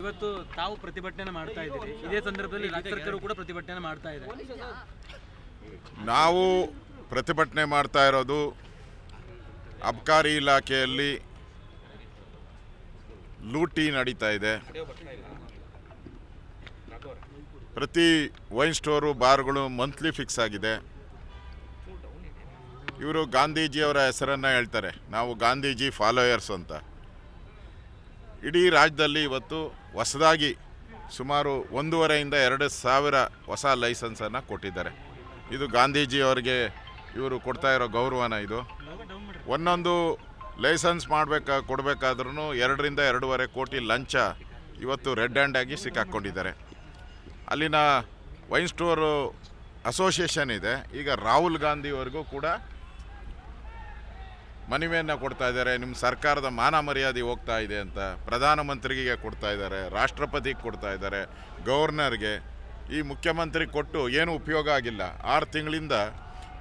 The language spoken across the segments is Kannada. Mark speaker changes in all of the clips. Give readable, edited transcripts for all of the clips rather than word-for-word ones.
Speaker 1: ಇವತ್ತು ತಾವು ಪ್ರತಿಭಟನೆ ಮಾಡ್ತಾ ಇದ್ದೀರಿ, ಇದೇ ಸಂದರ್ಭದಲ್ಲಿ ರಾಜ್ಯ ಸರ್ಕಾರ ಕೂಡ ಪ್ರತಿಭಟನೆ ಮಾಡ್ತಾ ಇದೆ.
Speaker 2: ನಾವು ಪ್ರತಿಭಟನೆ ಮಾಡ್ತಾ ಇರೋದು ಅಬಕಾರಿ ಇಲಾಖೆಯಲ್ಲಿ ಲೂಟಿ ನಡೀತಾ ಇದೆ. ಪ್ರತಿ ವೈನ್ ಸ್ಟೋರು ಬಾರ್ಗಳು ಮಂತ್ಲಿ ಫಿಕ್ಸ್ ಆಗಿದೆ. ಇವರು ಗಾಂಧೀಜಿಯವರ ಹೆಸರನ್ನು ಹೇಳ್ತಾರೆ, ನಾವು ಗಾಂಧೀಜಿ ಫಾಲೋಯರ್ಸ್ ಅಂತ. ಇಡೀ ರಾಜ್ಯದಲ್ಲಿ ಇವತ್ತು ಹೊಸದಾಗಿ ಸುಮಾರು 1,500 ಇಂದ 2,000 ಹೊಸ ಲೈಸೆನ್ಸನ್ನು ಕೊಟ್ಟಿದ್ದಾರೆ. ಇದು ಗಾಂಧೀಜಿಯವರಿಗೆ ಇವರು ಕೊಡ್ತಾ ಇರೋ ಗೌರವನ. ಇದು ಒಂದೊಂದು ಲೈಸೆನ್ಸ್ ಕೊಡಬೇಕಾದ್ರೂ 2 ರಿಂದ 2.5 ಕೋಟಿ ಲಂಚ ಇವತ್ತು ರೆಡ್ ಹ್ಯಾಂಡಾಗಿ ಸಿಕ್ಕಾಕ್ಕೊಂಡಿದ್ದಾರೆ. ಅಲ್ಲಿನ ವೈನ್ ಸ್ಟೋರು ಅಸೋಸಿಯೇಷನ್ ಇದೆ. ಈಗ ರಾಹುಲ್ ಗಾಂಧಿಯವರಿಗೂ ಕೂಡ ಮನವಿಯನ್ನು ಕೊಡ್ತಾ ಇದ್ದಾರೆ, ನಿಮ್ಮ ಸರ್ಕಾರದ ಮಾನ ಮರ್ಯಾದೆ ಹೋಗ್ತಾ ಇದೆ ಅಂತ. ಪ್ರಧಾನಮಂತ್ರಿಗೆ ಕೊಡ್ತಾ ಇದ್ದಾರೆ, ರಾಷ್ಟ್ರಪತಿಗೆ ಕೊಡ್ತಾ ಇದ್ದಾರೆ, ಗವರ್ನರ್ಗೆ. ಈ ಮುಖ್ಯಮಂತ್ರಿ ಕೊಟ್ಟು ಏನೂ ಉಪಯೋಗ ಆಗಿಲ್ಲ. 6 ತಿಂಗಳಿಂದ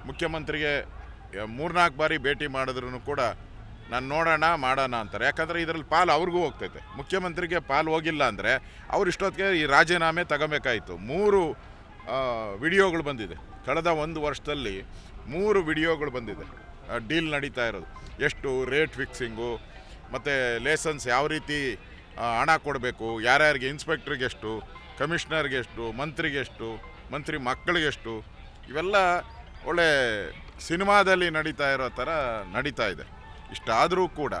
Speaker 2: ಮುಖ್ಯಮಂತ್ರಿಗೆ 3-4 ಬಾರಿ ಭೇಟಿ ಮಾಡಿದ್ರೂ ಕೂಡ ನಾನು ನೋಡೋಣ ಮಾಡೋಣ ಅಂತಾರೆ. ಯಾಕಂದರೆ ಇದರಲ್ಲಿ ಪಾಲು ಅವ್ರಿಗೂ ಹೋಗ್ತೈತೆ. ಮುಖ್ಯಮಂತ್ರಿಗೆ ಪಾಲು ಹೋಗಿಲ್ಲ ಅಂದರೆ ಅವ್ರು ಇಷ್ಟೊತ್ತಿಗೆ ಈ ರಾಜೀನಾಮೆ ತಗೋಬೇಕಾಯಿತು. 3 ವಿಡಿಯೋಗಳು ಬಂದಿದೆ. ಕಳೆದ 1 ವರ್ಷದಲ್ಲಿ 3 ವಿಡಿಯೋಗಳು ಬಂದಿದೆ. ಡೀಲ್ ನಡೀತಾ ಇರೋದು, ಎಷ್ಟು ರೇಟ್ ಫಿಕ್ಸಿಂಗು, ಮತ್ತು ಲೈಸೆನ್ಸ್ ಯಾವ ರೀತಿ ಹಣ ಕೊಡಬೇಕು, ಯಾರ್ಯಾರಿಗೆ, ಇನ್ಸ್ಪೆಕ್ಟ್ರಿಗೆ ಎಷ್ಟು, ಕಮಿಷನರ್ಗೆ ಎಷ್ಟು, ಮಂತ್ರಿಗೆ ಎಷ್ಟು, ಮಂತ್ರಿ ಮಕ್ಕಳಿಗೆಷ್ಟು, ಇವೆಲ್ಲ ಒಳ್ಳೆ ಸಿನಿಮಾದಲ್ಲಿ ನಡೀತಾ ಇರೋ ಥರ ನಡೀತಾ ಇದೆ. ಇಷ್ಟಾದರೂ ಕೂಡ